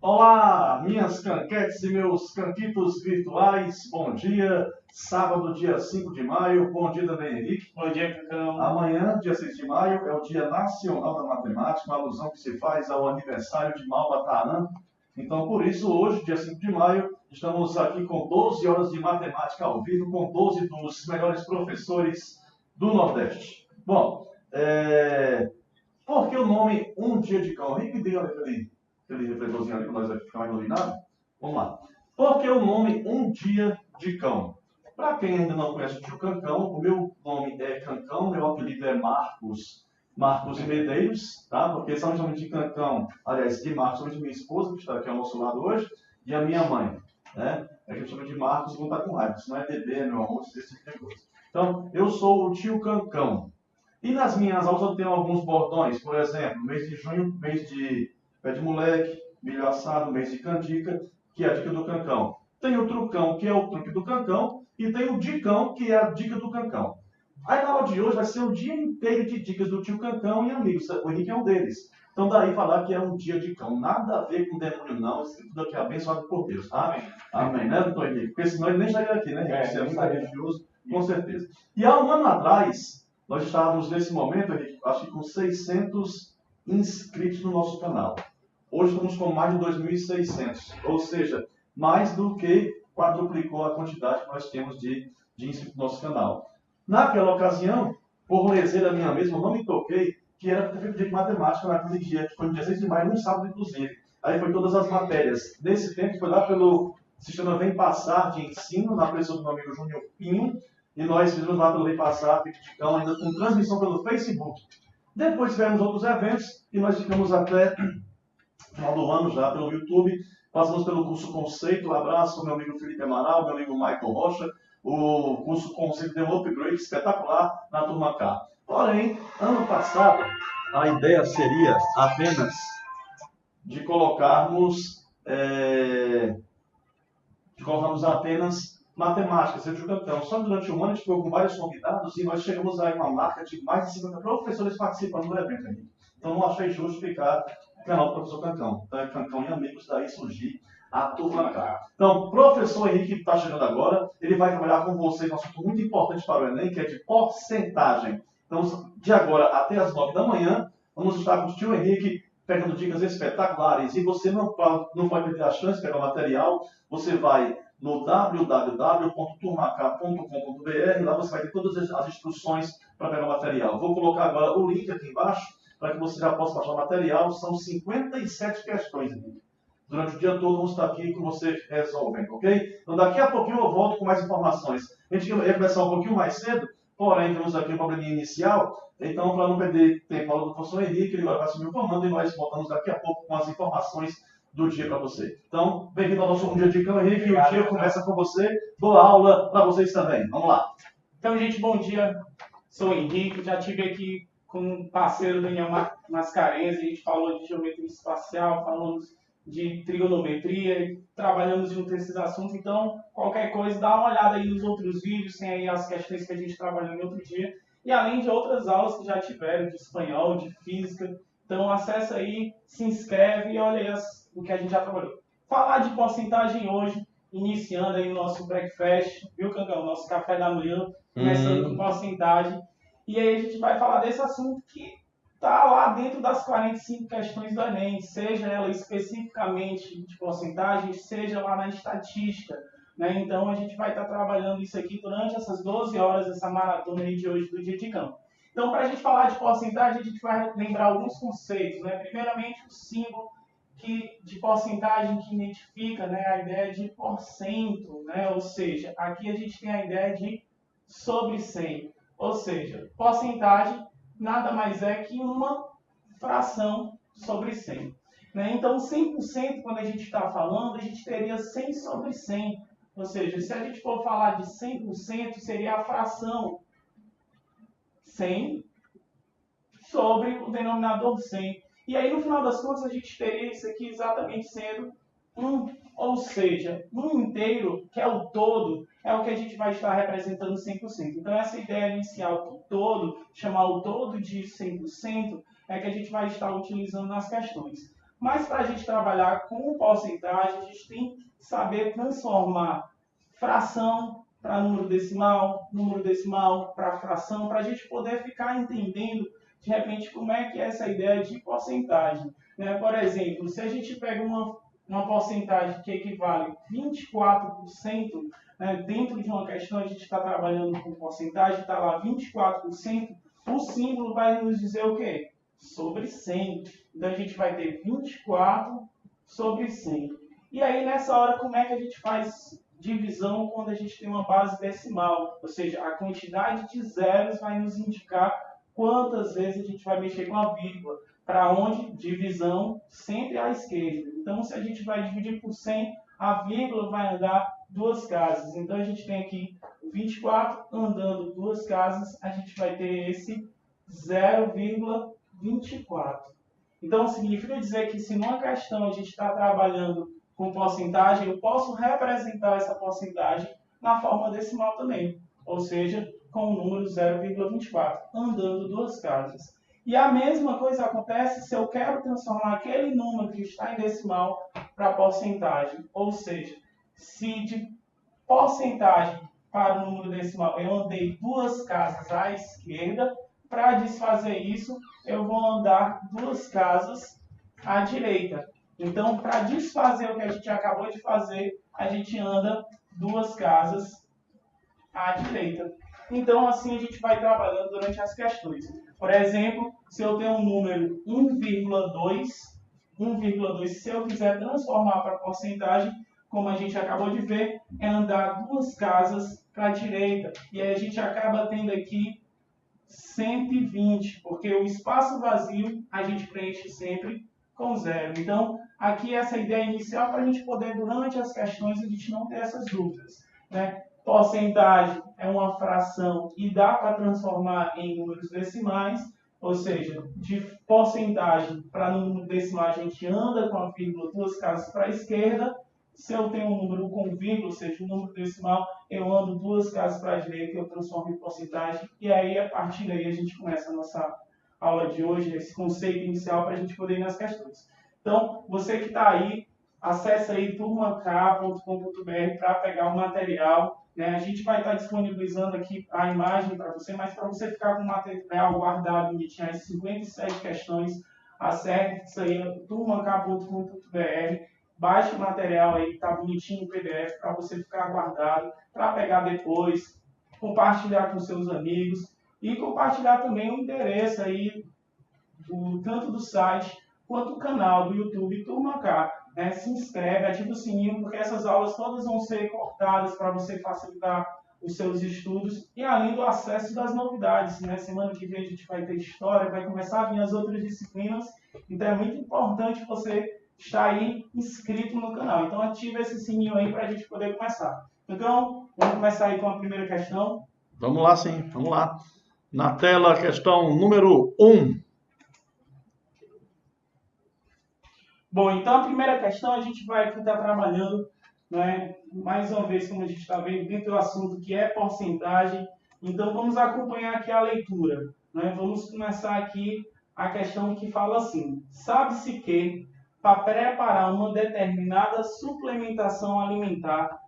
Olá, minhas canquetes e meus canquitos virtuais, bom dia, sábado, dia 5 de maio, bom dia também, Henrique. Bom dia, Cacão. Amanhã, dia 6 de maio, é o Dia Nacional da Matemática, uma alusão que se faz ao aniversário de Malba Tahan. Então, por isso, hoje, dia 5 de maio, estamos aqui com 12 horas de matemática ao vivo, com 12 dos melhores professores do Nordeste. Bom, por que o nome Um Dia de Cão? Henrique, diga ali aquele refletorzinho ali, para nós ficar mais iluminado. Vamos lá. Por que o nome Um Dia de Cão? Para quem ainda não conhece o tio Cancão, o meu nome é Cancão, meu apelido é Marcos Medeiros, tá? Porque são justamente de Cancão, aliás, de Marcos, somente minha esposa, que está aqui ao nosso lado hoje, e a minha mãe, né? A gente chama de Marcos e não está com raiva, isso não é bebê, é meu amor, esse tipo de coisa. Então, eu sou o tio Cancão. E nas minhas aulas eu tenho alguns bordões, por exemplo, mês de junho, mês de pé de moleque, milho assado, mês de candica, que é a dica do Cancão. Tem o trucão, que é o truque do Cancão, e tem o dicão, que é a dica do Cancão. Aí na aula de hoje vai ser o dia inteiro de dicas do tio Cancão e amigos. O Henrique é um deles. Então daí falar que é um dia de cão. Nada a ver com demônio não. Isso tudo aqui é abençoado por Deus, tá? Amém. Amém, né, doutor Henrique? Porque senão ele nem estaria aqui, né, Henrique? Você é muito religioso, com certeza. E há um ano atrás, nós estávamos nesse momento, Henrique, acho que com 600 inscritos no nosso canal. Hoje estamos com mais de 2.600, ou seja, mais do que quadruplicou a quantidade que nós temos de inscritos no nosso canal. Naquela ocasião, por leseira minha mesma, eu não me toquei que era ter feito de matemática naquele dia, que foi no dia 6 de maio, num sábado inclusive. Aí foi todas as matérias. Nesse tempo foi lá pelo sistema Vem Passar de ensino, na presença do meu amigo Júnior Pinho, e nós fizemos lá pelo Vem Passar, Picticão, ainda com transmissão pelo Facebook. Depois tivemos outros eventos e nós ficamos até final do ano já pelo YouTube. Passamos pelo curso Conceito, um abraço, meu amigo Felipe Amaral, meu amigo Michael Rocha. O curso Conceito deu um upgrade espetacular na turma K. Porém, ano passado, a ideia seria apenas de colocarmos apenas matemática, seja o campeão. Só durante um ano a gente ficou com vários convidados e nós chegamos a uma marca de mais de 50 professores participando do evento. Então não achei justo ficar no canal do professor Cancão. Então é Cancão e amigos, daí surgir a turma cá. Então, professor Henrique está chegando agora, ele vai trabalhar com vocês um assunto muito importante para o Enem, que é de porcentagem. Então, de agora até as 9 da manhã, vamos estar com o tio Henrique pegando dicas espetaculares. E você não pode perder a chance de pegar o material, você vai no www.turmaca.com.br, lá você vai ter todas as instruções para pegar o material. Vou colocar agora o link aqui embaixo, para que você já possa baixar o material. São 57 questões, Henrique. Durante o dia todo vamos estar aqui com você resolvendo, ok? Então daqui a pouquinho eu volto com mais informações. A gente ia começar um pouquinho mais cedo, porém temos aqui um probleminha inicial. Então, para não perder tempo, a aula do professor Henrique, ele agora vai assumir o comando e nós voltamos daqui a pouco com as informações do dia para você. Então, bem-vindo ao nosso dia de cão, Henrique. E o dia começa com você. Boa aula para vocês também. Vamos lá. Então, gente, bom dia. Sou o Henrique, já estive aqui com um parceiro Daniel Mascarenhas. A gente falou de geometria espacial, falamos de trigonometria, trabalhamos junto esses assuntos. Então, qualquer coisa, dá uma olhada aí nos outros vídeos, tem aí as questões que a gente trabalhou em outro dia. E além de outras aulas que já tiveram, de espanhol, de física. Então, acessa aí, se inscreve e olha aí o que a gente já trabalhou. Falar de porcentagem hoje, iniciando aí o nosso breakfast, viu, Cancão? Nosso café da manhã, começando com porcentagem. E aí a gente vai falar desse assunto que está lá dentro das 45 questões do Enem, seja ela especificamente de porcentagem, seja lá na estatística. Né? Então a gente vai estar trabalhando isso aqui durante essas 12 horas, essa maratona aí de hoje do dia de campo. Então, para a gente falar de porcentagem, a gente vai lembrar alguns conceitos. Né? Primeiramente, o símbolo de porcentagem que identifica, né, a ideia de porcento, né? Ou seja, aqui a gente tem a ideia de sobre 100. Ou seja, porcentagem nada mais é que uma fração sobre 100. Né? Então, 100%, quando a gente está falando, a gente teria 100 sobre 100. Ou seja, se a gente for falar de 100%, seria a fração 100 sobre o denominador 100. E aí, no final das contas, a gente teria isso aqui exatamente sendo 1. Ou seja, 1 inteiro, que é o todo, é o que a gente vai estar representando 100%. Então, essa ideia inicial do todo, chamar o todo de 100%, é que a gente vai estar utilizando nas questões. Mas para a gente trabalhar com porcentagem, a gente tem que saber transformar fração para número decimal para fração, para a gente poder ficar entendendo, de repente, como é que é essa ideia de porcentagem. Né? Por exemplo, se a gente pega uma porcentagem que equivale a 24%, né, dentro de uma questão a gente está trabalhando com porcentagem, está lá 24%, o símbolo vai nos dizer o quê? Sobre 100. Então a gente vai ter 24 sobre 100. E aí nessa hora como é que a gente faz divisão quando a gente tem uma base decimal? Ou seja, a quantidade de zeros vai nos indicar quantas vezes a gente vai mexer com a vírgula. Para onde? Divisão sempre à esquerda. Então se a gente vai dividir por 100, a vírgula vai andar 2 casas. Então a gente tem aqui 24 andando 2 casas, a gente vai ter esse 0,24. Então, significa dizer que se numa questão a gente está trabalhando com porcentagem, eu posso representar essa porcentagem na forma decimal também, ou seja, com o número 0,24, andando 2 casas. E a mesma coisa acontece se eu quero transformar aquele número que está em decimal para porcentagem, ou seja, se de porcentagem para o número decimal eu andei 2 casas à esquerda, para desfazer isso, eu vou andar 2 casas à direita. Então, para desfazer o que a gente acabou de fazer, a gente anda 2 casas à direita. Então, assim a gente vai trabalhando durante as questões. Por exemplo, se eu tenho um número 1,2, se eu quiser transformar para porcentagem, como a gente acabou de ver, é andar 2 casas para a direita. E aí a gente acaba tendo aqui 120, porque o espaço vazio a gente preenche sempre com 0. Então, aqui essa ideia inicial para a gente poder, durante as questões, a gente não ter essas dúvidas. Né? Porcentagem é uma fração e dá para transformar em números decimais, ou seja, de porcentagem para número decimal a gente anda com a vírgula 2 casas para a esquerda. Se eu tenho um número com vírgula, ou seja, um número decimal, eu ando 2 casas para a direita e eu transformo em porcentagem. E aí, a partir daí, a gente começa a nossa aula de hoje, esse conceito inicial para a gente poder ir nas questões. Então, você que está aí, acesse aí turmak.com.br para pegar o material. Né? A gente vai estar disponibilizando aqui a imagem para você, mas para você ficar com o material guardado, bonitinho, as 57 questões, acesse aí turmak.com.br. Baixe o material aí, está bonitinho no PDF, para você ficar guardado, para pegar depois, compartilhar com seus amigos e compartilhar também o endereço aí, tanto do site quanto do canal do YouTube Turma K. Né? Se inscreve, ativa o sininho, porque essas aulas todas vão ser cortadas para você facilitar os seus estudos e além do acesso das novidades. Né? Semana que vem a gente vai ter história, vai começar a vir as outras disciplinas, então é muito importante você está aí inscrito no canal. Então ativa esse sininho aí para a gente poder começar. Então, vamos começar aí com a primeira questão. Vamos lá sim, vamos lá. Na tela, questão número 1. Bom, então a primeira questão a gente vai estar trabalhando, né, mais uma vez, como a gente está vendo, dentro do assunto que é porcentagem. Então vamos acompanhar aqui a leitura. Né? Vamos começar aqui a questão que fala assim: sabe-se que para preparar uma determinada suplementação alimentar,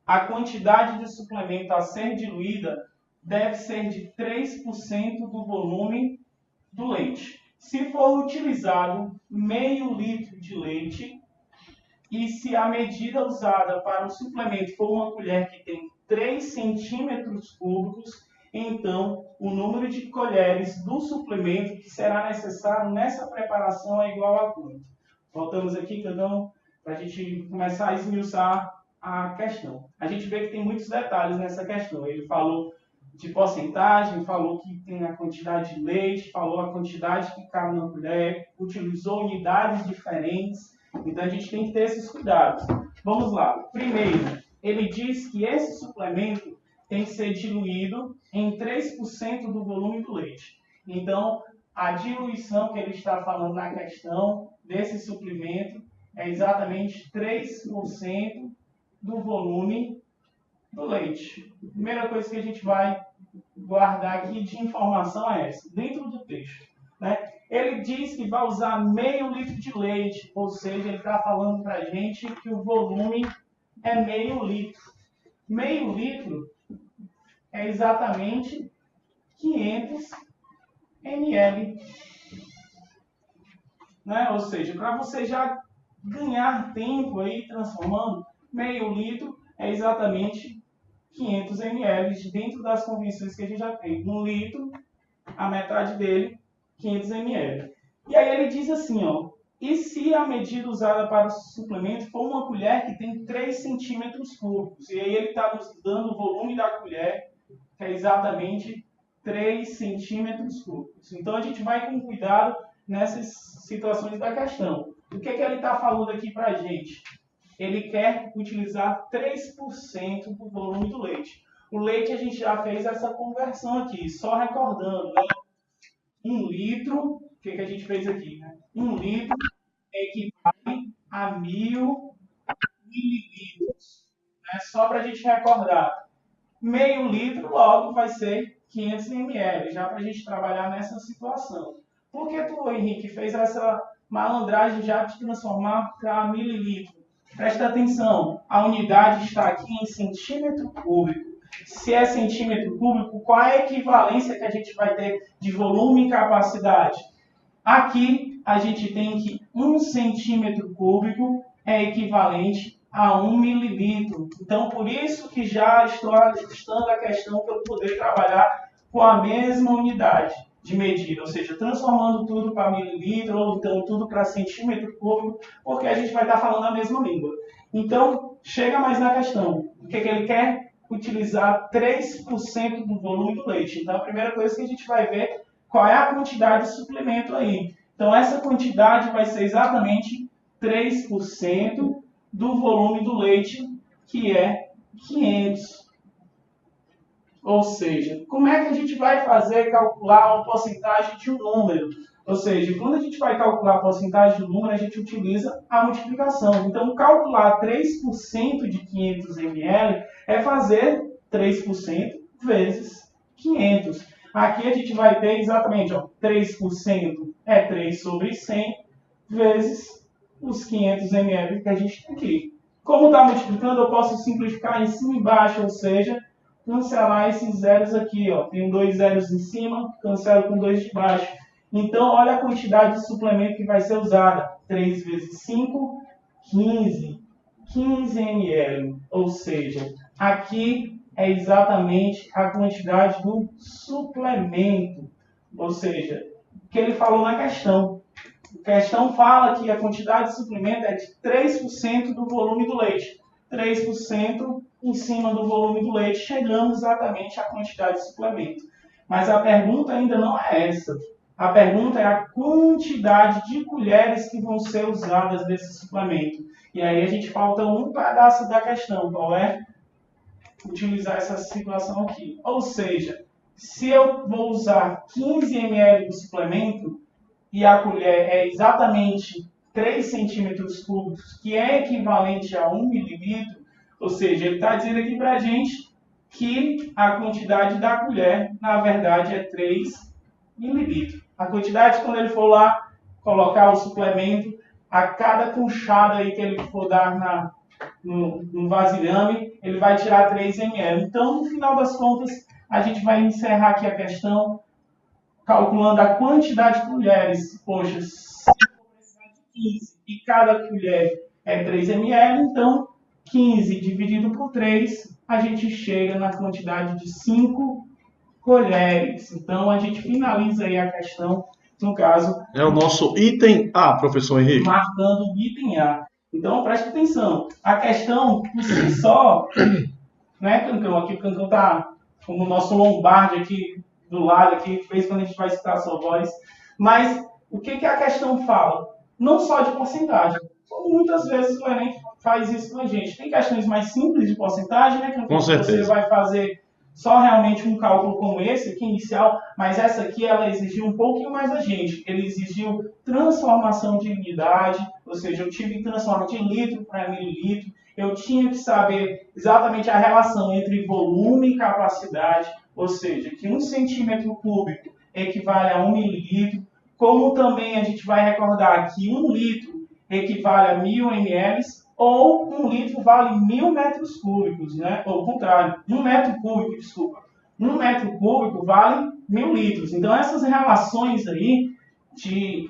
a quantidade de suplemento a ser diluída deve ser de 3% do volume do leite. Se for utilizado meio litro de leite e se a medida usada para o suplemento for uma colher que tem 3 centímetros cúbicos, então o número de colheres do suplemento que será necessário nessa preparação é igual a quanto? Voltamos aqui, Candão, para a gente começar a esmiuçar a questão. A gente vê que tem muitos detalhes nessa questão. Ele falou de porcentagem, falou que tem a quantidade de leite, falou a quantidade que cabe na colher, utilizou unidades diferentes. Então a gente tem que ter esses cuidados. Vamos lá. Primeiro, ele diz que esse suplemento tem que ser diluído em 3% do volume do leite. Então, a diluição que ele está falando na questão desse suplemento é exatamente 3% do volume do leite. A primeira coisa que a gente vai guardar aqui de informação é essa. Dentro do texto, né? Ele diz que vai usar meio litro de leite, ou seja, ele está falando para a gente que o volume é meio litro. Meio litro é exatamente 500 ml. Né? Ou seja, para você já ganhar tempo aí transformando, meio litro é exatamente 500 ml dentro das convenções que a gente já tem. 1 litro, a metade dele, 500 ml. E aí ele diz assim, ó, e se a medida usada para o suplemento for uma colher que tem 3 centímetros cúbicos? E aí ele está nos dando o volume da colher, que é exatamente 3 centímetros cúbicos. Então a gente vai com cuidado nessas situações da questão. O que ele está falando aqui para a gente? Ele quer utilizar 3% do volume do leite. O leite a gente já fez essa conversão aqui, só recordando, né? 1 litro, o que a gente fez aqui? Né? 1 litro equivale a 1000 mililitros. Né? Só para a gente recordar. Meio litro logo vai ser 500 ml, já para a gente trabalhar nessa situação. Por que tu, Henrique, fez essa malandragem já de transformar para mililitro? Presta atenção, a unidade está aqui em centímetro cúbico. Se é centímetro cúbico, qual é a equivalência que a gente vai ter de volume e capacidade? Aqui a gente tem que 1 centímetro cúbico é equivalente a 1 mililitro. Então, por isso que já estou ajustando a questão para eu poder trabalhar com a mesma unidade de medida, ou seja, transformando tudo para mililitro ou então tudo para centímetro cúbico, porque a gente vai estar falando a mesma língua. Então, chega mais na questão. O que ele quer? Utilizar 3% do volume do leite. Então, a primeira coisa que a gente vai ver qual é a quantidade de suplemento aí. Então, essa quantidade vai ser exatamente 3% do volume do leite, que é 500. Ou seja, como é que a gente vai calcular uma porcentagem de um número? Ou seja, quando a gente vai calcular a porcentagem de um número, a gente utiliza a multiplicação. Então, calcular 3% de 500 ml é fazer 3% vezes 500. Aqui a gente vai ter exatamente, ó, 3% é 3 sobre 100 vezes os 500 ml que a gente tem aqui. Como está multiplicando, eu posso simplificar em cima e embaixo, ou seja, cancelar esses zeros aqui, ó. Tem 2 zeros em cima, cancelo com 2 de baixo. Então, olha a quantidade de suplemento que vai ser usada. 3 vezes 5, 15. 15 ml. Ou seja, aqui é exatamente a quantidade do suplemento. Ou seja, o que ele falou na questão. A questão fala que a quantidade de suplemento é de 3% do volume do leite. 3% em cima do volume do leite, chegamos exatamente à quantidade de suplemento. Mas a pergunta ainda não é essa. A pergunta é a quantidade de colheres que vão ser usadas desse suplemento. E aí a gente falta um pedaço da questão, qual é? Utilizar essa situação aqui. Ou seja, se eu vou usar 15 ml do suplemento e a colher é exatamente 3 centímetros cúbicos, que é equivalente a 1 mililitro, ou seja, ele está dizendo aqui para a gente que a quantidade da colher, na verdade, é 3 mililitros. A quantidade, quando ele for lá colocar o suplemento, a cada conchada aí que ele for dar no vasilhame, ele vai tirar 3 ml. Então, no final das contas, a gente vai encerrar aqui a questão calculando a quantidade de colheres. Poxa, se eu for precisar de 15 e cada colher é 3 ml, então 15 dividido por 3, a gente chega na quantidade de 5 colheres. Então, a gente finaliza aí a questão, no caso... É o nosso item A, professor Henrique. Marcando o item A. Então, preste atenção. A questão, por si só, né, Cancão? Aqui o Cancão está como o nosso lombarde aqui, do lado, aqui, fez quando a gente vai escutar a sua voz. Mas, o que a questão fala? Não só de porcentagem. Muitas vezes o Enem faz isso com a gente. Tem questões mais simples de porcentagem, né, Cancão? Com certeza. Você vai fazer só realmente um cálculo como esse aqui, inicial, mas essa aqui, ela exigiu um pouquinho mais da gente. Ele exigiu transformação de unidade, ou seja, eu tive que transformar de litro para mililitro, eu tinha que saber exatamente a relação entre volume e capacidade, ou seja, que 1 centímetro cúbico equivale a 1 mililitro, como também a gente vai recordar que 1 litro equivale a 1.000 ml, ou 1 litro vale 1.000 metros cúbicos, né? Ou ao contrário, 1 metro cúbico, desculpa. 1 metro cúbico vale 1.000 litros. Então, essas relações aí de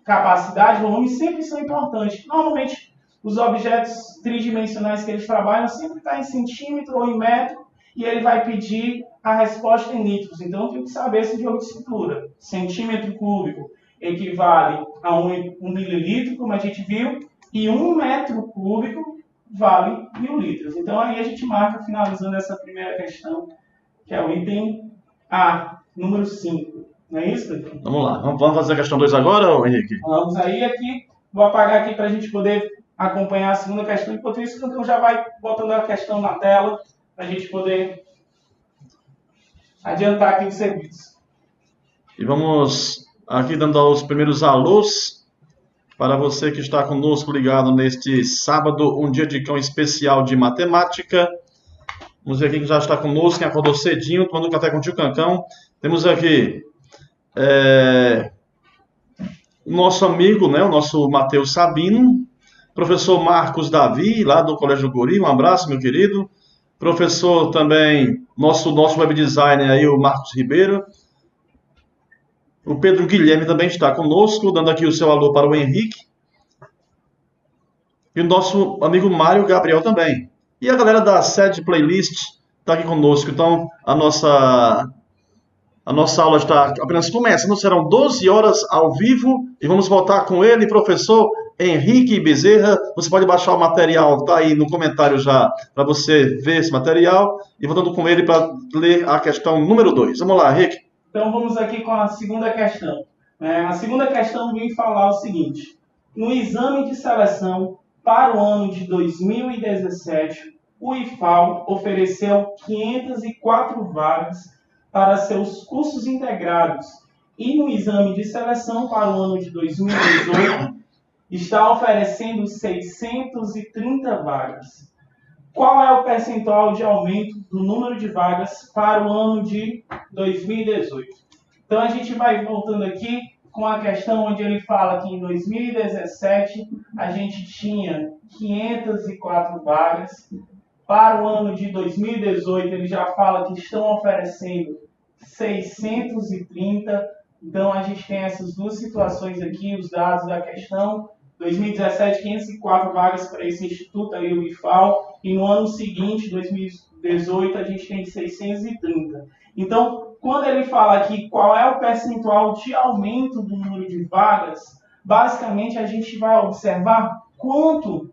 capacidade e volume sempre são importantes. Normalmente, os objetos tridimensionais que eles trabalham sempre estão em centímetro ou em metro, e ele vai pedir a resposta em litros. Então, tem que saber esse jogo de cintura. Centímetro cúbico equivale a 1 mililitro, como a gente viu, e 1 metro cúbico vale 1.000 litros. Então, aí a gente marca, finalizando essa primeira questão, que é o item A, número 5. Não é isso, Pedro? Vamos lá. Vamos fazer a questão 2 agora, Henrique? Vamos aí. Aqui, vou apagar aqui para a gente poder acompanhar a segunda questão. Enquanto isso, o Cantão já vai botando a questão na tela para a gente poder adiantar aqui o serviço. E vamos aqui dando os primeiros alôs para você que está conosco ligado neste sábado, um dia de cão especial de matemática. Vamos ver quem já está conosco, quem acordou cedinho, tomando café com o tio Cancão. Temos aqui o nosso amigo, né, o nosso Matheus Sabino, professor Marcos Davi, lá do Colégio Guri, um abraço, meu querido. Professor também, nosso web designer aí, o Marcos Ribeiro. O Pedro Guilherme também está conosco, dando aqui o seu alô para o Henrique. E o nosso amigo Mário Gabriel também. E a galera da SED Playlist está aqui conosco. Então, a nossa aula está apenas começando. Serão 12 horas ao vivo. E vamos voltar com ele, professor Henrique Bezerra. Você pode baixar o material, está aí no comentário já, para você ver esse material. E voltando com ele para ler a questão número 2. Vamos lá, Henrique. Então, vamos aqui com a segunda questão. A segunda questão vem falar o seguinte. No exame de seleção para o ano de 2017, o IFAL ofereceu 504 vagas para seus cursos integrados. E no exame de seleção para o ano de 2018, está oferecendo 630 vagas. Qual é o percentual de aumento do número de vagas para o ano de 2018? Então, a gente vai voltando aqui com a questão onde ele fala que em 2017 a gente tinha 504 vagas. Para o ano de 2018, ele já fala que estão oferecendo 630. Então, a gente tem essas duas situações aqui, os dados da questão. 2017, 504 vagas para esse instituto, aí o IFAL, e no ano seguinte, 2018, a gente tem 630. Então, quando ele fala aqui qual é o percentual de aumento do número de vagas, basicamente a gente vai observar quanto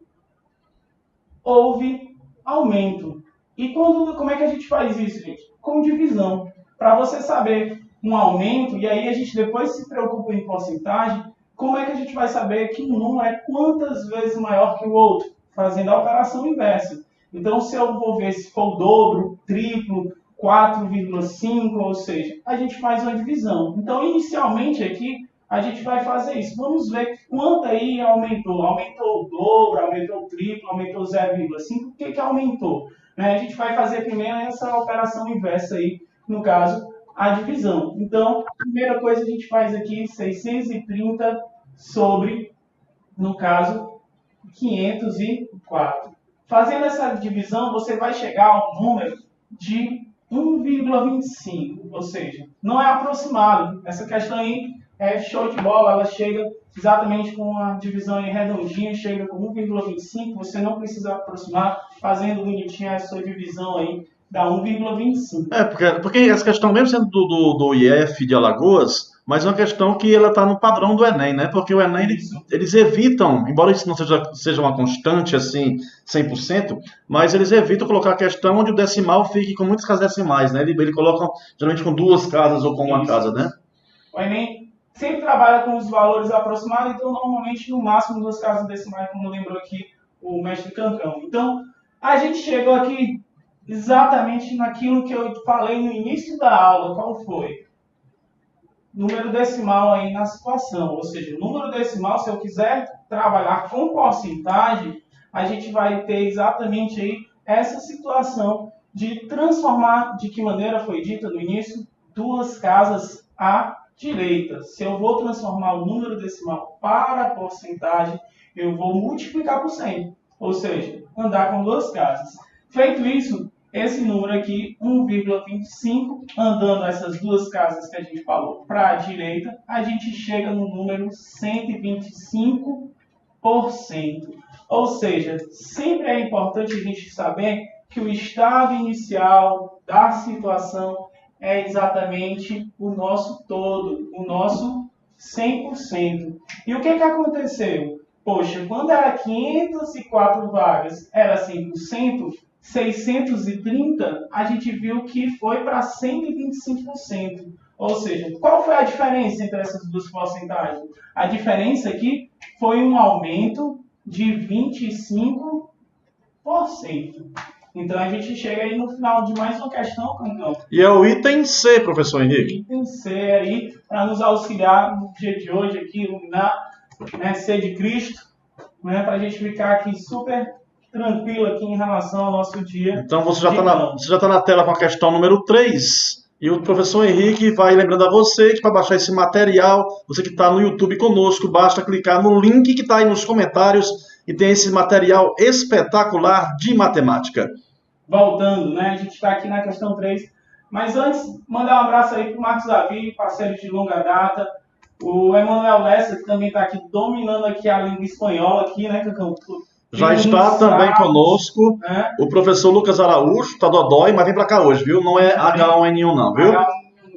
houve aumento. E como é que a gente faz isso, gente? Com divisão. Para você saber um aumento, e aí a gente depois se preocupa em porcentagem, como é que a gente vai saber que um número é quantas vezes maior que o outro? Fazendo a operação inversa. Então, se eu vou ver se for o dobro, triplo, 4,5, ou seja, a gente faz uma divisão. Então, inicialmente aqui, a gente vai fazer isso. Vamos ver quanto aí aumentou. Aumentou o dobro, aumentou o triplo, aumentou 0,5. O que aumentou? A gente vai fazer primeiro essa operação inversa aí, no caso, a divisão. Então, a primeira coisa que a gente faz aqui, 630 sobre, no caso, 504. Fazendo essa divisão, você vai chegar a um número de 1,25, ou seja, não é aproximado. Essa questão aí é show de bola, ela chega exatamente com a divisão aí redondinha, chega com 1,25, você não precisa aproximar, fazendo bonitinha a sua divisão aí, dá 1,25. Porque essa questão, mesmo sendo do IF de Alagoas, mas é uma questão que ela está no padrão do Enem, né? Porque o Enem, eles evitam, embora isso não seja uma constante, assim, 100%, mas eles evitam colocar a questão onde o decimal fique com muitas casas decimais, né? Ele coloca, geralmente, com 2 casas ou com uma casa, né? O Enem sempre trabalha com os valores aproximados, então, normalmente, no máximo, 2 casas decimais, como lembrou aqui o mestre Cancão. Então, a gente chegou aqui exatamente naquilo que eu falei no início da aula. Qual foi? Número decimal aí na situação. Ou seja, número decimal, se eu quiser trabalhar com porcentagem, a gente vai ter exatamente aí essa situação de transformar, de que maneira foi dita no início, 2 casas a direita, se eu vou transformar o número decimal para a porcentagem, eu vou multiplicar por 100, ou seja, andar com duas casas. Feito isso, esse número aqui, 1,25, andando essas duas casas que a gente falou para a direita, a gente chega no número 125%. Ou seja, sempre é importante a gente saber que o estado inicial da situação é exatamente o nosso todo, o nosso 100%. E o que aconteceu? Poxa, quando era 504 vagas, era 100%, 630, a gente viu que foi para 125%. Ou seja, qual foi a diferença entre essas duas porcentagens? A diferença aqui foi um aumento de 25%. Então a gente chega aí no final de mais uma questão, Cancão. E é o item C, professor Henrique. Item C aí, para nos auxiliar no dia de hoje aqui, iluminar, né, C de Cristo, né, para a gente ficar aqui super tranquilo aqui em relação ao nosso dia. Então você já está na tela com a questão número 3. E o professor Henrique vai lembrando a você que para baixar esse material, você que está no YouTube conosco, basta clicar no link que está aí nos comentários e tem esse material espetacular de matemática. Voltando, né? A gente está aqui na questão 3. Mas antes, mandar um abraço aí para o Marcos Davi, parceiro de longa data. O Emanuel Lessa, que também está aqui dominando aqui a língua espanhola, aqui, né, Cacão? Já está também conosco o professor Lucas Araújo, tá dodói, mas vem pra cá hoje, viu? Não é H1N1 não, viu?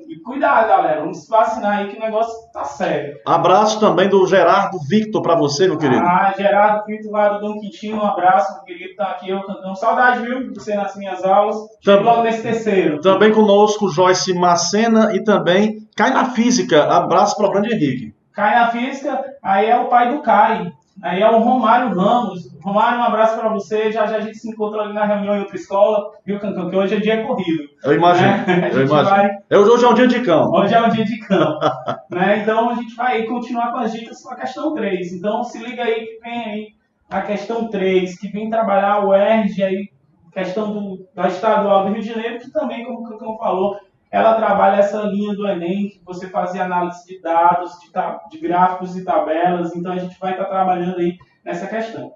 E cuidado, galera, vamos se vacinar aí que o negócio tá sério. Abraço também do Gerardo Victor pra você, meu querido. Gerardo Victor lá do Dom Quintino, um abraço, meu querido, tá aqui eu cantando. Saudade, viu, de você nas minhas aulas. Logo nesse terceiro. Também conosco Joyce Macena e também Cai na Física. Abraço para o grande Henrique. Cai na Física, aí é o pai do Cai. Aí é o Romário Ramos. Romário, um abraço para você. Já a gente se encontra ali na reunião em outra escola, viu, Cancão? Que hoje é dia corrido. Eu imagino. Né? Hoje é um dia de cão. Hoje é um dia de cão. Né? Então a gente vai continuar com as dicas com a questão 3. Então se liga aí que vem aí a questão 3, que vem trabalhar o ERG aí, questão da Estadual do Rio de Janeiro, que também, como o Cancão falou, ela trabalha essa linha do Enem, que você fazia análise de dados, de gráficos e tabelas. Então, a gente vai estar trabalhando aí nessa questão.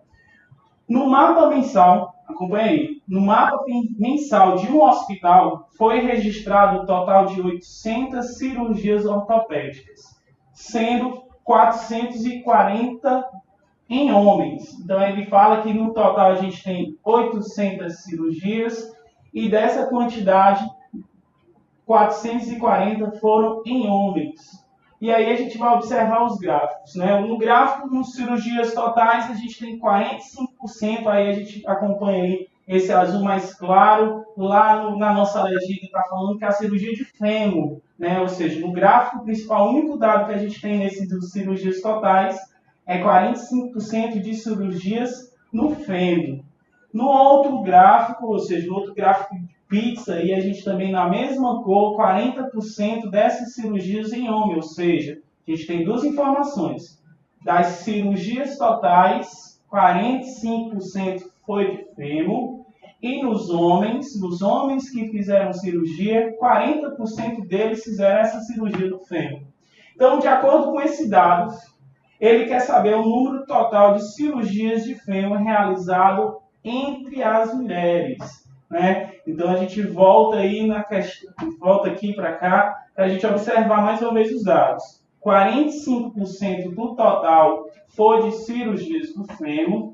No mapa mensal, acompanha aí, no mapa mensal de um hospital, foi registrado um total de 800 cirurgias ortopédicas, sendo 440 em homens. Então, ele fala que no total a gente tem 800 cirurgias e dessa quantidade, 440 foram em homens. E aí a gente vai observar os gráficos, né? No gráfico, nos cirurgias totais, a gente tem 45%, aí a gente acompanha aí esse azul mais claro. Lá na nossa legenda está falando que é a cirurgia de fêmur, né? Ou seja, no gráfico principal, o único dado que a gente tem nesse dos cirurgias totais é 45% de cirurgias no fêmur. No outro gráfico, ou seja, no outro gráfico pizza, e a gente também na mesma cor, 40% dessas cirurgias em homem, ou seja, a gente tem duas informações. Das cirurgias totais, 45% foi de fêmur, e nos homens que fizeram cirurgia, 40% deles fizeram essa cirurgia do fêmur. Então, de acordo com esse dado, ele quer saber o número total de cirurgias de fêmur realizado entre as mulheres. Né? Então a gente volta aí na questão, volta aqui para cá para a gente observar mais uma vez os dados. 45% do total foi de cirurgias do fêmur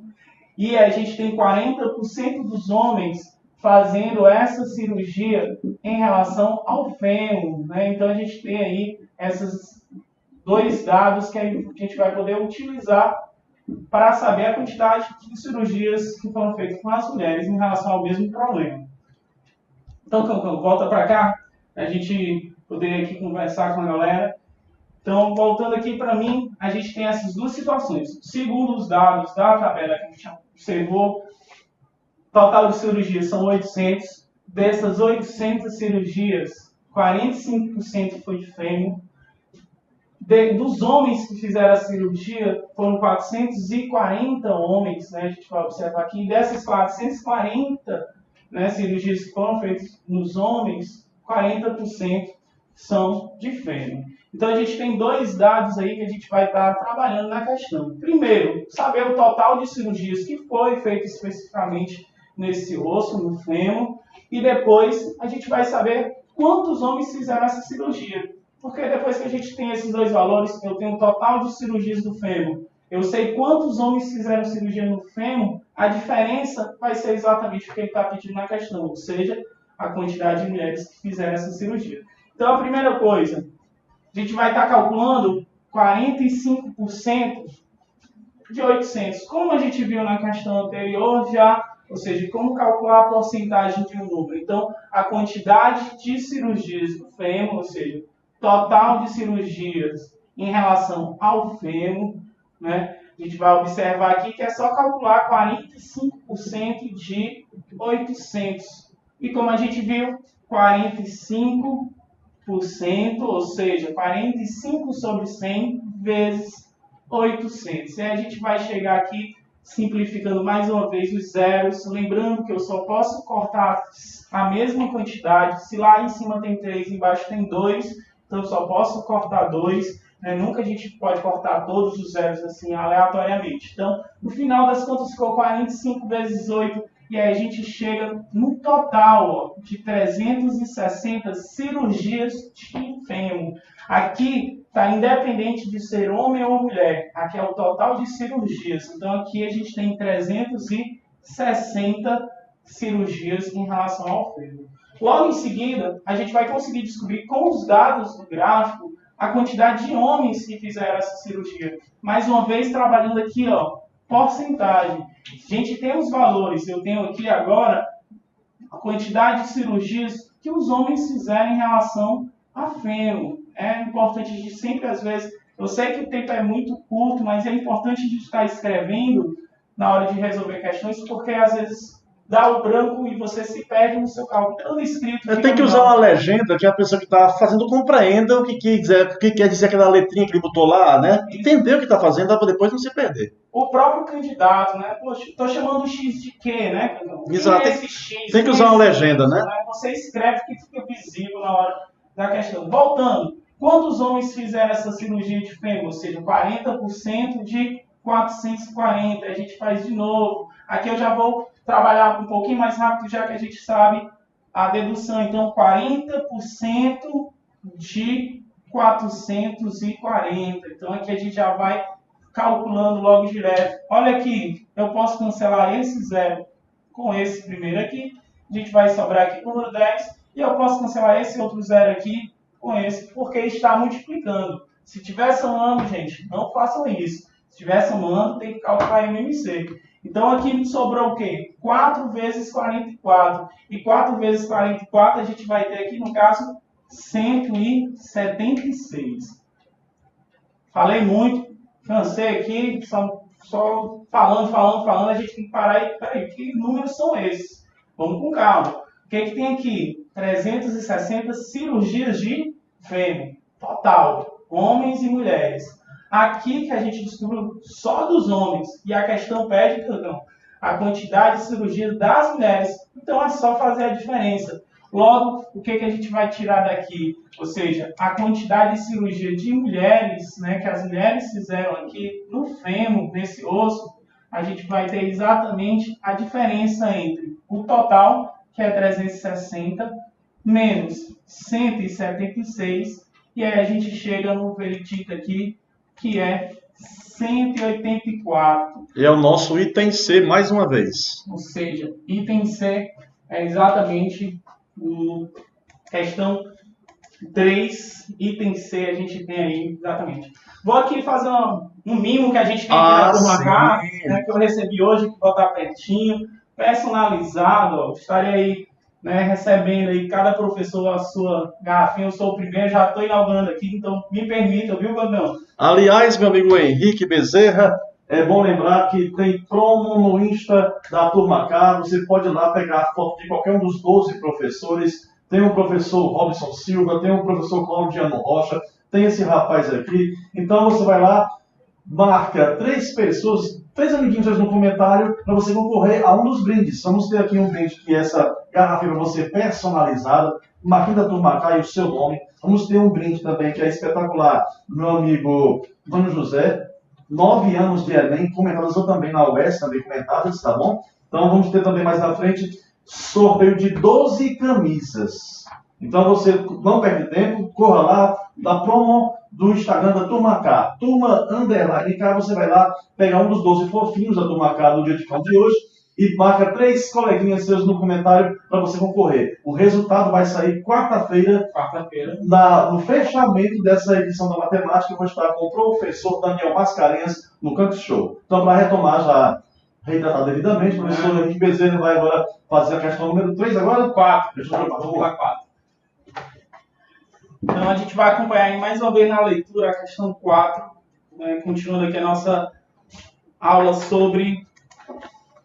e a gente tem 40% dos homens fazendo essa cirurgia em relação ao fêmur. Né? Então a gente tem aí esses dois dados que a gente vai poder utilizar para saber a quantidade de cirurgias que foram feitas com as mulheres em relação ao mesmo problema. Então, Cancão, volta para cá, a gente poder aqui conversar com a galera. Então, voltando aqui para mim, a gente tem essas duas situações. Segundo os dados da tabela que a gente observou, o total de cirurgias são 800. Dessas 800 cirurgias, 45% foi de fêmur. Dos homens que fizeram a cirurgia, foram 440 homens, né, a gente vai observar aqui. E dessas 440 cirurgias que foram feitas nos homens, 40% são de fêmur. Então a gente tem dois dados aí que a gente vai estar trabalhando na questão. Primeiro, saber o total de cirurgias que foi feito especificamente nesse osso, no fêmur, e depois a gente vai saber quantos homens fizeram essa cirurgia. Porque depois que a gente tem esses dois valores, eu tenho o total de cirurgias do fêmur, eu sei quantos homens fizeram cirurgia no fêmur, a diferença vai ser exatamente o que ele está pedindo na questão, ou seja, a quantidade de mulheres que fizeram essa cirurgia. Então a primeira coisa, a gente vai estar calculando 45% de 800. Como a gente viu na questão anterior já, ou seja, como calcular a porcentagem de um número. Então, a quantidade de cirurgias do fêmur, ou seja, total de cirurgias em relação ao fêmur, né? A gente vai observar aqui que é só calcular 45% de 800. E como a gente viu, 45%, ou seja, 45 sobre 100 vezes 800. E aí a gente vai chegar aqui simplificando mais uma vez os zeros, lembrando que eu só posso cortar a mesma quantidade, se lá em cima tem 3, embaixo tem 2, então eu só posso cortar 2, né? Nunca a gente pode cortar todos os zeros assim aleatoriamente. Então, no final das contas ficou 45 vezes 8, e aí a gente chega no total, ó, de 360 cirurgias de fêmur. Aqui está independente de ser homem ou mulher. Aqui é o total de cirurgias. Então aqui a gente tem 360 cirurgias em relação ao fêmur. Logo em seguida, a gente vai conseguir descobrir com os dados do gráfico a quantidade de homens que fizeram essa cirurgia. Mais uma vez, trabalhando aqui, ó, porcentagem. A gente tem os valores. Eu tenho aqui agora a quantidade de cirurgias que os homens fizeram em relação a fêmur. É importante a gente sempre, às vezes, eu sei que o tempo é muito curto, mas é importante a gente estar escrevendo na hora de resolver questões, porque às vezes dá o branco e você se perde no seu cálculo. Então, escrito. Tem que usar uma legenda que a pessoa que está fazendo compreenda o que quer dizer aquela letrinha que ele botou lá, né? Entender o que está fazendo para depois não se perder. O próprio candidato, né? Poxa, estou chamando o X de quê, né? Exato. Esse X, tem que usar uma legenda, né? Você escreve que fica visível na hora da questão. Voltando, quantos homens fizeram essa cirurgia de fêmur? Ou seja, 40% de 440. A gente faz de novo. Aqui eu já vou trabalhar um pouquinho mais rápido, já que a gente sabe a dedução. Então, 40% de 440. Então, aqui a gente já vai calculando logo direto. Olha aqui, eu posso cancelar esse zero com esse primeiro aqui. A gente vai sobrar aqui o número 10. E eu posso cancelar esse outro zero aqui com esse, porque está multiplicando. Se estiver somando, gente, não façam isso. Se estiver somando, tem que calcular MMC. Então, aqui sobrou o quê? 4 vezes 44. E 4 vezes 44, a gente vai ter aqui, no caso, 176. Falei muito, cansei aqui, só falando, a gente tem que parar e, peraí, que números são esses? Vamos com calma. O que tem aqui? 360 cirurgias de fêmur, total, homens e mulheres. Aqui que a gente descobriu só dos homens, e a questão pede, perdão, a quantidade de cirurgias das mulheres. Então é só fazer a diferença. Logo, o que a gente vai tirar daqui? Ou seja, a quantidade de cirurgia de mulheres, né, que as mulheres fizeram aqui no fêmur, nesse osso, a gente vai ter exatamente a diferença entre o total, que é 360, menos 176, e aí a gente chega no veredito aqui, que é 184. E é o nosso item C mais uma vez. Ou seja, item C é exatamente questão 3, item C a gente tem aí, exatamente. Vou aqui fazer um mimo que a gente tem aqui na turma K, né, que eu recebi hoje, que botar pertinho, personalizado, ó, estarei aí, né, recebendo aí cada professor a sua garrafinha. Eu sou o primeiro, já estou inaugurando aqui, então me permita, viu, Gabriel? Aliás, meu amigo Henrique Bezerra, é bom lembrar que tem promo no Insta da Turma K. Você pode ir lá pegar a foto de qualquer um dos 12 professores. Tem o professor Robson Silva, tem o professor Claudiano Rocha, tem esse rapaz aqui. Então você vai lá, marca 3 pessoas, 3 amiguinhos hoje no comentário para você concorrer a um dos brindes. Vamos ter aqui um brinde que é essa garrafinha para você personalizada, marquinha da Turma K e o seu nome. Vamos ter um brinde também que é espetacular, meu amigo Antônio José, 9 anos de Enem, comentadas ou também na UES, também comentadas, tá bom? Então vamos ter também mais na frente sorteio de 12 camisas. Então você não perde tempo, corra lá, da promo do Instagram da Turma K, Turma_K, você vai lá pegar um dos 12 fofinhos da Turma K do dia de hoje e marca 3 coleguinhas seus no comentário para você concorrer. O resultado vai sair quarta-feira, no fechamento dessa edição da matemática. Eu vou estar com o professor Daniel Mascarenhas no Campus Show. Então, para retomar, já retratar devidamente, o professor Henrique Bezerra vai agora fazer a questão número 3 agora? 4. Vamos lá, 4. Então, a gente vai acompanhar aí mais uma vez na leitura a questão 4, né, continuando aqui a nossa aula sobre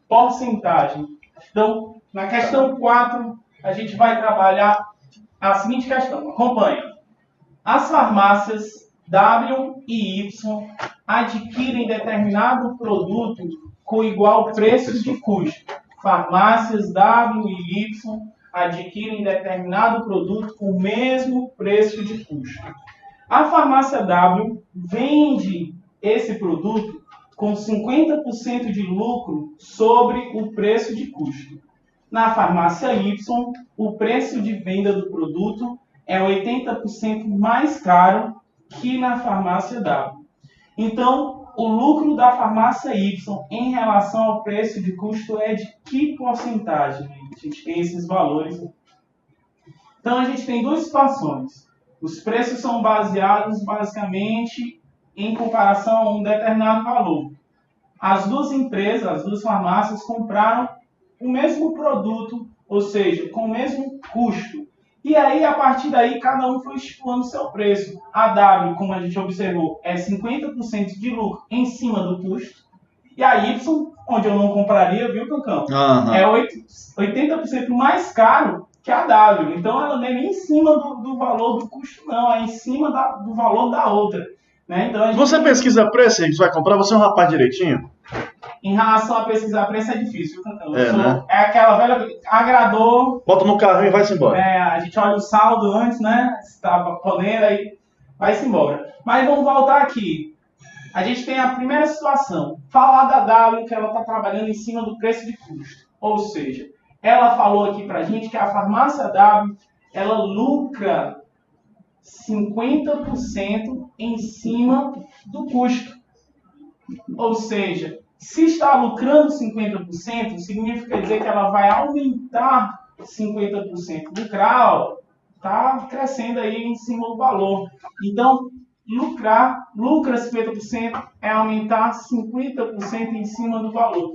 porcentagem. Então, na questão 4, a gente vai trabalhar a seguinte questão. Acompanha. As farmácias W e Y adquirem determinado produto com igual preço de custo. Farmácias W e Y adquirem determinado produto com o mesmo preço de custo. A farmácia W vende esse produto com 50% de lucro sobre o preço de custo. Na farmácia Y, o preço de venda do produto é 80% mais caro que na farmácia W. Então, o lucro da farmácia Y em relação ao preço de custo é de que porcentagem? A gente tem esses valores. Então, a gente tem duas situações. Os preços são baseados basicamente em comparação a um determinado valor. As duas empresas, as duas farmácias compraram o mesmo produto, ou seja, com o mesmo custo. E aí, a partir daí, cada um foi estipulando seu preço. A W, como a gente observou, é 50% de lucro em cima do custo. E a Y, onde eu não compraria, viu, Cancão? É 80% mais caro que a W. Então, ela não é nem em cima do valor do custo, não. É em cima do valor da outra. Né? Então, você pesquisa preço aí que você vai comprar? Você é um rapaz direitinho? Em relação a pesquisar preço é difícil, Cancão. Né? É aquela velha... Agradou... Bota no carrinho e vai-se embora. A gente olha o saldo antes, né? Se tá podendo, aí vai-se embora. Mas vamos voltar aqui. A gente tem a primeira situação. Falar da W, que ela está trabalhando em cima do preço de custo. Ou seja, ela falou aqui pra gente que a farmácia W, ela lucra 50% em cima do custo. Ou seja, se está lucrando 50%, significa dizer que ela vai aumentar 50%. Lucrar, está crescendo aí em cima do valor. Então, lucra 50% é aumentar 50% em cima do valor.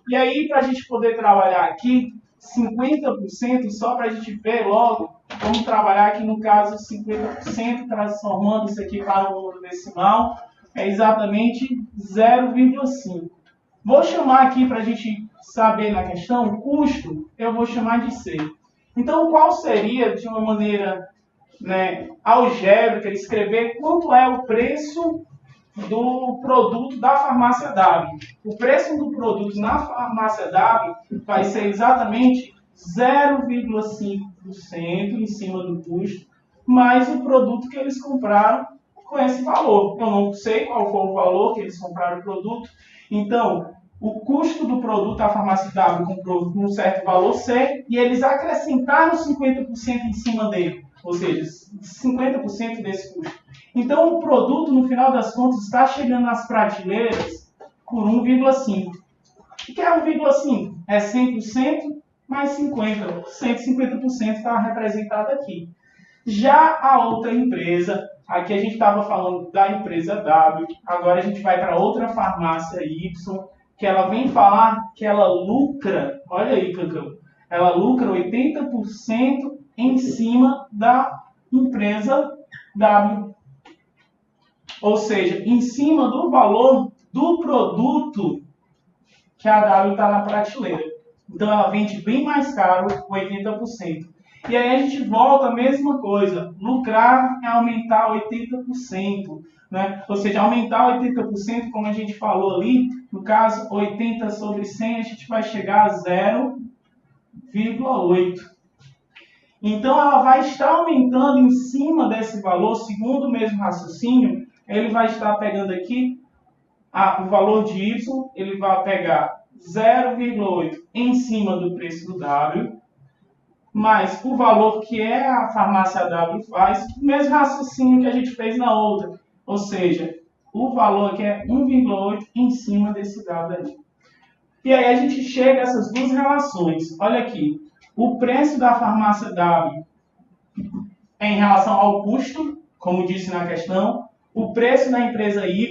E aí, para a gente poder trabalhar aqui, 50%, só para a gente ver logo, vamos trabalhar aqui no caso 50%, transformando isso aqui para um número decimal, é exatamente 0,5. Vou chamar aqui para a gente saber na questão, custo, eu vou chamar de C. Então, qual seria, de uma maneira algébrica, escrever quanto é o preço do produto da farmácia W? O preço do produto na farmácia W vai ser exatamente 0,5% em cima do custo, mais o produto que eles compraram com esse valor. Eu não sei qual foi o valor que eles compraram o produto. Então, o custo do produto a farmácia W comprou com um certo valor C e eles acrescentaram 50% em cima dele. Ou seja, 50% desse custo. Então, o produto, no final das contas, está chegando nas prateleiras por 1,5. O que é 1,5? É 100% mais 50%. 150% está representado aqui. Já a outra empresa, aqui a gente estava falando da empresa W, agora a gente vai para outra farmácia Y, que ela vem falar que ela lucra, olha aí, Cacau, ela lucra 80% em cima da empresa W. Ou seja, em cima do valor do produto que a W está na prateleira. Então ela vende bem mais caro, 80%. E aí a gente volta a mesma coisa. Lucrar é aumentar 80%. Né? Ou seja, aumentar 80%, como a gente falou ali, No caso, 80 sobre 100, a gente vai chegar a 0,8. Então, ela vai estar aumentando em cima desse valor, segundo o mesmo raciocínio, ele vai estar pegando aqui o valor de Y, ele vai pegar 0,8 em cima do preço do W, mais o valor que a farmácia W faz, o mesmo raciocínio que a gente fez na outra. Ou seja, o valor aqui é 1,8 em cima desse W aí. E aí a gente chega a essas duas relações. Olha aqui, o preço da farmácia W é em relação ao custo, como disse na questão, o preço da empresa Y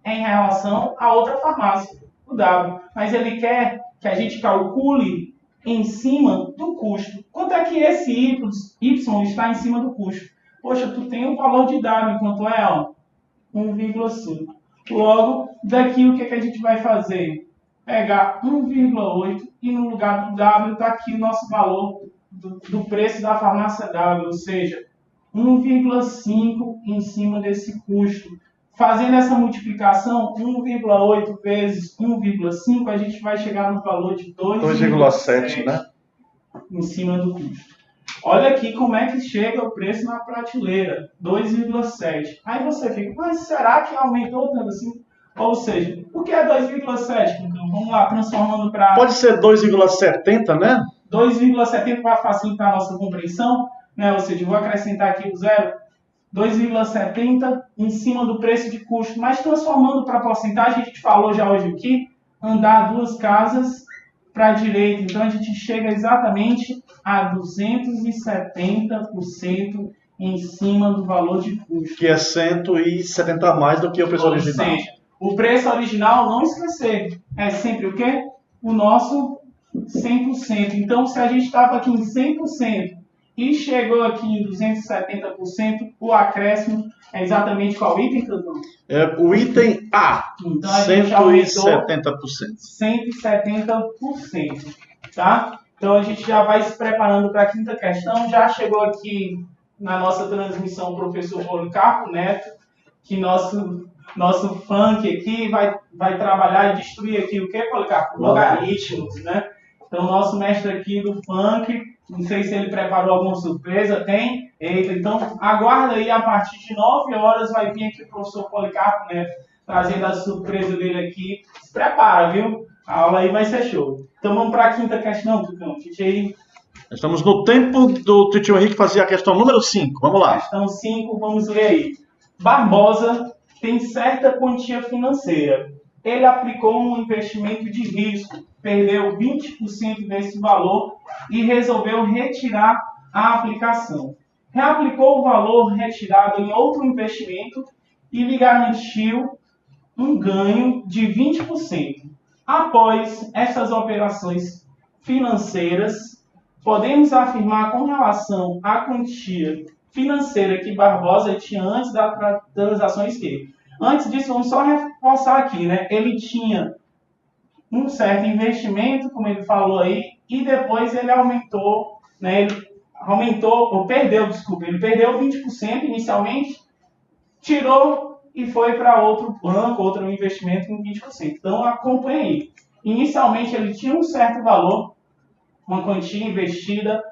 é em relação à outra farmácia, o W. Mas ele quer que a gente calcule em cima do custo. Quanto é que esse Y está em cima do custo? Poxa, tu tem um valor de W, quanto é? 1,5. Logo, daqui o que a gente vai fazer? Pegar 1,8 e no lugar do W está aqui o nosso valor do preço da farmácia W, ou seja, 1,5 em cima desse custo. Fazendo essa multiplicação, 1,8 vezes 1,5, a gente vai chegar no valor de 2,7, né? Em cima do custo. Olha aqui como é que chega o preço na prateleira, 2,7. Aí você fica, mas será que aumentou tanto assim? Ou seja, o que é 2,7? Então, vamos lá, transformando para... Pode ser 2,70, né? 2,70 para facilitar a nossa compreensão, né? Ou seja, eu vou acrescentar aqui o zero, 2,70 em cima do preço de custo. Mas transformando para porcentagem, a gente falou já hoje aqui, andar 2 casas para a direita. Então, a gente chega exatamente a 270% em cima do valor de custo. Que é 170 a mais do que o preço original. Ou seja, o preço original, não esquecer, é sempre o quê? O nosso 100%. Então, se a gente estava aqui em 100% e chegou aqui em 270%, o acréscimo é exatamente qual item, Cantão? É o item A, então, a gente aumentou 170%. 170%, tá? Então, a gente já vai se preparando para a quinta questão. Já chegou aqui na nossa transmissão o professor Policarpo Neto, que nosso funk aqui vai trabalhar e destruir aqui o que, Policarpo? Logaritmos, né? Então, o nosso mestre aqui do funk, não sei se ele preparou alguma surpresa, tem? Eita, então aguarda aí, a partir de 9 horas vai vir aqui o professor Policarpo Neto, trazendo a surpresa dele aqui. Se prepara, viu? A aula aí vai ser show. Então vamos para a quinta questão, Tucão. Aí. Estamos no tempo do tio Henrique fazer a questão número 5. Vamos lá. Questão 5, vamos ler aí. Barbosa tem certa quantia financeira. Ele aplicou um investimento de risco, perdeu 20% desse valor e resolveu retirar a aplicação. Reaplicou o valor retirado em outro investimento e lhe garantiu um ganho de 20%. Após essas operações financeiras, podemos afirmar com relação à quantia financeira que Barbosa tinha antes das transações que... Antes disso, vamos só reforçar aqui, né? Ele tinha um certo investimento, como ele falou aí, e depois ele aumentou, né? Ele perdeu 20% inicialmente, tirou e foi para outro banco, outro investimento com 20%. Então, acompanha aí. Inicialmente, ele tinha um certo valor, uma quantia investida,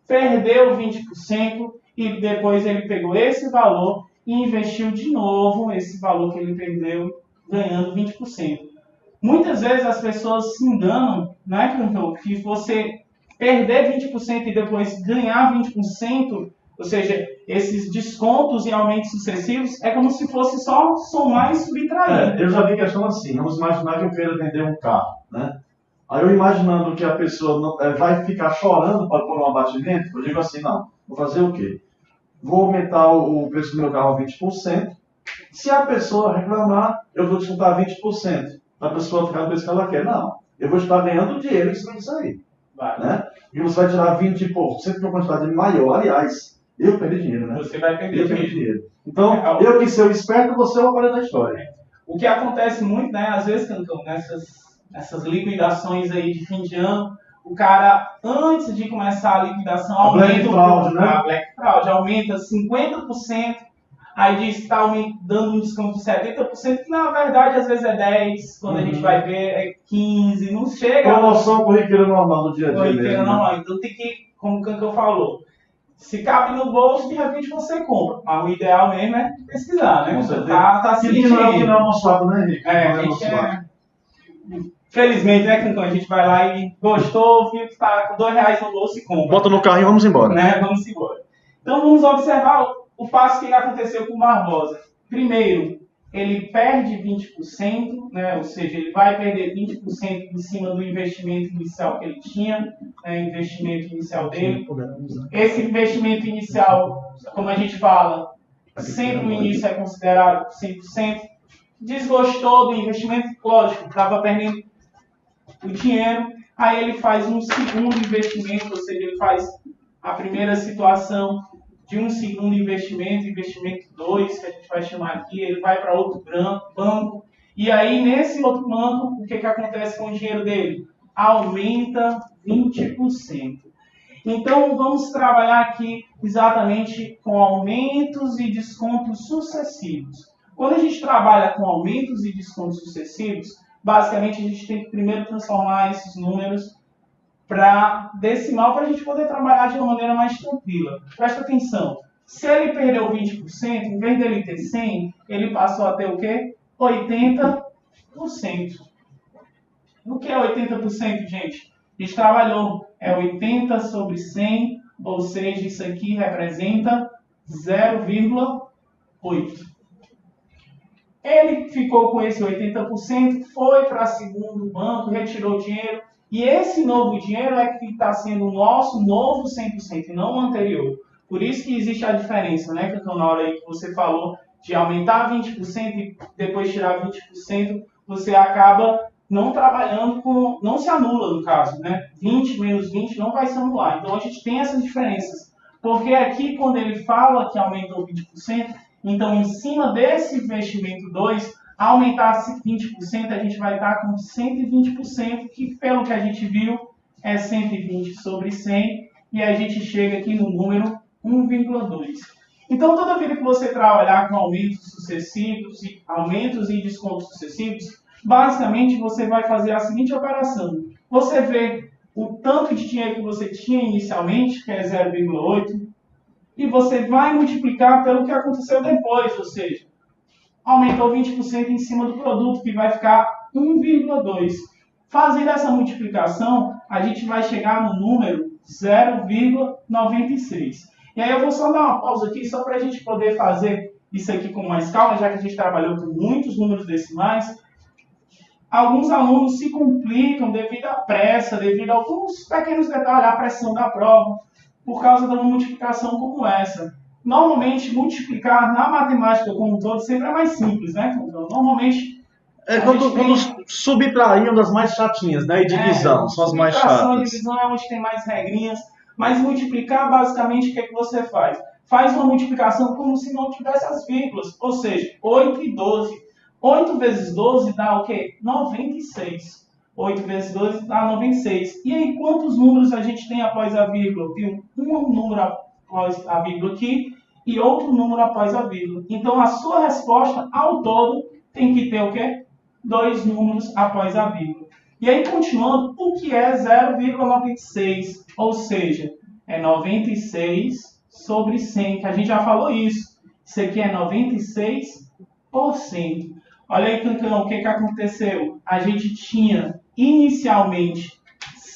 perdeu 20% e depois ele pegou esse valor e investiu de novo esse valor que ele perdeu, ganhando 20%. Muitas vezes as pessoas se enganam, né, Cantão, que você perder 20% e depois ganhar 20%, ou seja, esses descontos e aumentos sucessivos, é como se fosse só somar e subtrair. Eu já vi questão assim, vamos imaginar que eu queira vender um carro, né? Aí eu imaginando que a pessoa vai ficar chorando para pôr um abatimento, eu digo assim, não, vou fazer o quê? Vou aumentar o preço do meu carro a 20%. Se a pessoa reclamar, eu vou descontar 20%. Para a pessoa ficar no preço que ela quer. Não, eu vou estar ganhando dinheiro em cima disso aí. Né? E você vai tirar 20% de uma quantidade maior. Aliás, eu perdi dinheiro, né? Você vai perder dinheiro. Então, eu que sou esperto, você é o aparelho da história. O que acontece muito, né? Às vezes, Cantão, nessas liquidações aí de fim de ano, o cara, antes de começar a liquidação, aumenta Black Fraud, né? A Black Fraud aumenta 50% aí diz que está dando um desconto de 70%, que na verdade às vezes é 10%, quando a gente vai ver é 15%, não chega. Promoção corriqueira normal no dia a dia. Corriqueira normal. Então tem que, como o Cancão falou, se cabe no bolso, de repente você compra. Mas o ideal mesmo é pesquisar, né? Você tá que não é almoçado, né, Henrique? A gente felizmente, né, Cancão? A gente vai lá e gostou, viu que tá com R$2 no bolso e compra. Bota no carro e vamos embora. Né? Vamos embora. Então vamos observar o passo que aconteceu com o Barbosa. Primeiro, ele perde 20%, né? Ou seja, ele vai perder 20% em cima do investimento inicial que ele tinha, né? Investimento inicial dele. Esse investimento inicial, como a gente fala, sempre no início é considerado 100%. Desgostou do investimento, lógico, estava perdendo o dinheiro, aí ele faz um segundo investimento, ou seja, ele faz a primeira situação de um segundo investimento 2, que a gente vai chamar aqui, ele vai para outro banco, e aí nesse outro banco, o que acontece com o dinheiro dele? Aumenta 20%. Então vamos trabalhar aqui exatamente com aumentos e descontos sucessivos. Quando a gente trabalha com aumentos e descontos sucessivos, basicamente a gente tem que primeiro transformar esses números para decimal para a gente poder trabalhar de uma maneira mais tranquila. Presta atenção, se ele perdeu 20%, em vez dele ter 100, ele passou a ter o quê? 80%. O que é 80%, gente? A gente trabalhou, é 80 sobre 100, ou seja, isso aqui representa 0,8. Ele ficou com esse 80%, foi para segundo banco, retirou o dinheiro, e esse novo dinheiro é que está sendo o nosso novo 100%, e não o anterior. Por isso que existe a diferença, né, Cacão, na hora aí que você falou de aumentar 20% e depois tirar 20%, você acaba não trabalhando com, não se anula no caso, né? 20 menos 20 não vai se anular. Então a gente tem essas diferenças. Porque aqui, quando ele fala que aumentou 20%, então, em cima desse investimento 2, aumentasse 20%, a gente vai estar com 120%, que pelo que a gente viu, é 120 sobre 100, e a gente chega aqui no número 1,2. Então, toda vida que você trabalhar com aumentos sucessivos, e aumentos e descontos sucessivos, basicamente você vai fazer a seguinte operação. Você vê o tanto de dinheiro que você tinha inicialmente, que é 0,8, e você vai multiplicar pelo que aconteceu depois, ou seja, aumentou 20% em cima do produto, que vai ficar 1,2. Fazendo essa multiplicação, a gente vai chegar no número 0,96. E aí eu vou só dar uma pausa aqui, só para a gente poder fazer isso aqui com mais calma, já que a gente trabalhou com muitos números decimais. Alguns alunos se complicam devido à pressa, devido a alguns pequenos detalhes, à pressão da prova, por causa de uma multiplicação como essa. Normalmente, multiplicar na matemática como um todo sempre é mais simples, né? Então, normalmente... Quando subtrair uma das mais chatinhas, né? E divisão, são as mais chatas. Subtração e divisão é onde tem mais regrinhas, mas multiplicar, basicamente, o que é que você faz? Faz uma multiplicação como se não tivesse as vírgulas, ou seja, 8 e 12. 8 vezes 12 dá o quê? 96. 8 vezes 12 dá 96. E aí, quantos números a gente tem após a vírgula? Tem um número após a vírgula aqui e outro número após a vírgula. Então, a sua resposta, ao todo, tem que ter o quê? 2 números após a vírgula. E aí, continuando, o que é 0,96? Ou seja, é 96 sobre 100, que a gente já falou isso. Isso aqui é 96%. Olha aí, Cancão, o que aconteceu? A gente tinha inicialmente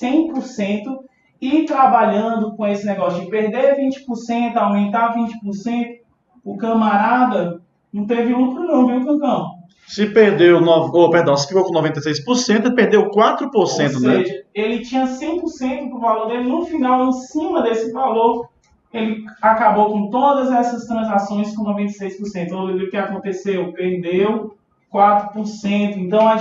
100% e trabalhando com esse negócio de perder 20%, aumentar 20%, o camarada não teve lucro não, viu, Cancão? Se perdeu, se ficou com 96%, ele perdeu 4%, Ou né? seja, ele tinha 100% do valor dele, no final, em cima desse valor, ele acabou com todas essas transações com 96%. Olha o que aconteceu, perdeu 4%. Então, a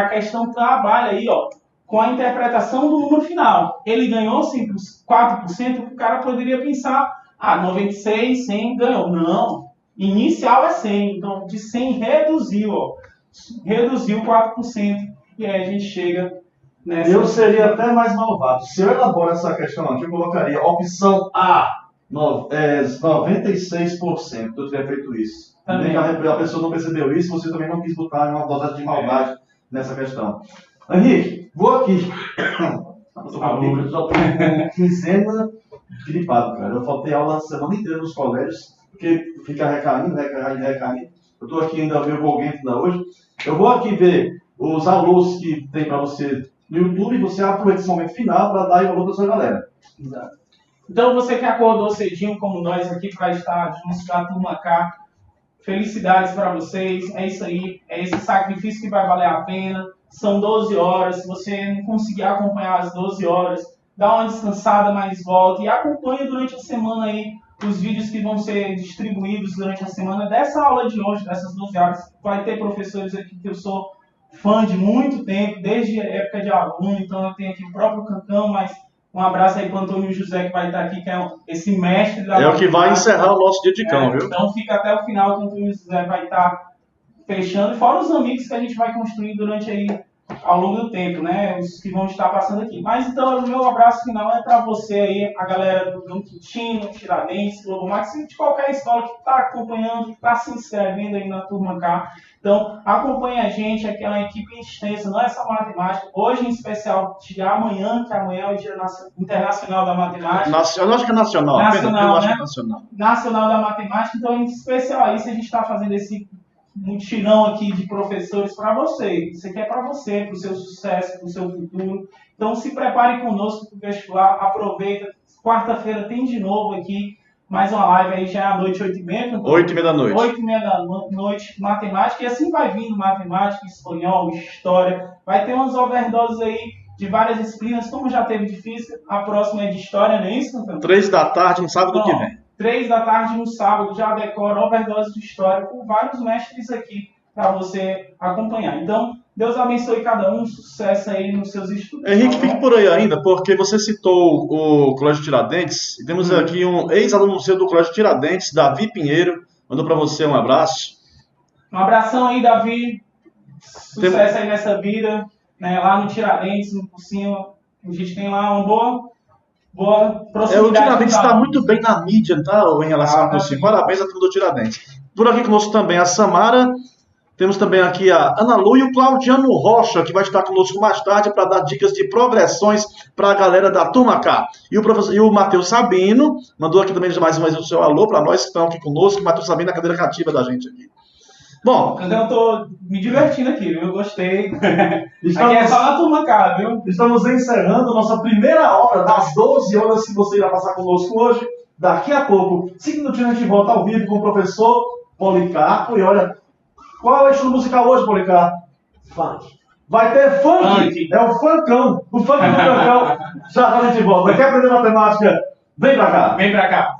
questão trabalha aí, ó, com a interpretação do número final. Ele ganhou 4%, o cara poderia pensar, 96, 100, ganhou. Não, inicial é 100, então de 100 reduziu, ó, reduziu 4%. E aí a gente chega nessa... Eu seria até mais malvado. Se eu elaboro essa questão aqui, eu colocaria opção A, 96% eu teria feito isso. Também. Nem a pessoa não percebeu isso, você também não quis botar uma dosagem de maldade nessa questão. Henrique, vou aqui. Eu tô com quinzena gripado, cara. Eu faltei aula a semana inteira nos colégios, porque fica recaindo. Eu tô aqui ainda meio golguento ainda hoje. Eu vou aqui ver os alôs que tem para você no YouTube e você aproveita esse momento final para dar valor para sua galera. Exato. Então, você que acordou cedinho como nós aqui para estar juntos com a turma K, felicidades para vocês. É isso aí, é esse sacrifício que vai valer a pena. São 12 horas, se você não conseguir acompanhar as 12 horas, dá uma descansada, mas volta e acompanha durante a semana aí os vídeos que vão ser distribuídos durante a semana dessa aula de hoje, dessas 12 horas. Vai ter professores aqui que eu sou fã de muito tempo, desde a época de aluno, então eu tenho aqui o próprio Cancão, mas um abraço aí para o Antônio José, que vai estar aqui, que é esse mestre da... É o que vai encerrar o nosso dia de cão, viu? Então fica até o final que o Antônio José vai estar fechando, fora os amigos que a gente vai construir durante aí, ao longo do tempo, né? Os que vão estar passando aqui. Mas então, o meu abraço final é para você aí, a galera do Dom Quintino, Tiradentes, Globo Max, de qualquer escola que está acompanhando, que está se inscrevendo aí na turma K. Então, acompanhe a gente, aqui é uma equipe extensa, não é só matemática. Hoje, em especial, de amanhã, que amanhã é o Dia Internacional da Matemática. Eu acho que é nacional. Nacional, né? Acho que é nacional. Nacional da Matemática. Então, em especial aí, se a gente está fazendo esse mutirão aqui de professores para você. Isso aqui é para você, para o seu sucesso, para o seu futuro. Então, se prepare conosco para o vestibular. Aproveita. Quarta-feira tem de novo aqui. Mais uma live aí, já é à noite, 8h30. 8h30 da noite. 8h30 da noite, matemática. E assim vai vindo matemática, espanhol, história. Vai ter umas overdoses aí de várias disciplinas, como já teve de física. A próxima é de história, não é isso, Cantão? 3 da tarde, no sábado que vem. 3 da tarde no sábado, já decora overdose de história com vários mestres aqui para você acompanhar. Então, Deus abençoe cada um, sucesso aí nos seus estudos. Henrique, fique por aí ainda, porque você citou o Colégio Tiradentes, e temos aqui um ex-aluno seu do Colégio Tiradentes, Davi Pinheiro, mandou para você um abraço. Um abração aí, Davi, sucesso aí nessa vida, né, lá no Tiradentes, no cursinho, a gente tem lá uma boa proximidade. O Tiradentes está muito bem na mídia, tá, em relação ao cursinho. Parabéns a turma do Tiradentes. Por aqui conosco também a Samara. Temos também aqui a Ana Lu e o Claudiano Rocha, que vai estar conosco mais tarde para dar dicas de progressões para a galera da turma K. E o Matheus Sabino mandou aqui também mais uma vez o seu alô para nós que estão aqui conosco. O Matheus Sabino, a cadeira cativa da gente aqui. Bom, então eu tô me divertindo aqui, viu? Eu gostei. Aqui é só na turma K, viu? Estamos encerrando a nossa primeira hora das 12 horas que você irá passar conosco hoje. Daqui a pouco, 5 minutinhos a gente volta ao vivo com o professor Policarpo. E olha, qual é o estilo musical hoje, Policarpo? Funk. Vai ter funk. É o funkão. O funk do funkão. Já a gente volta. Quer aprender matemática? Vem pra cá. Vem pra cá.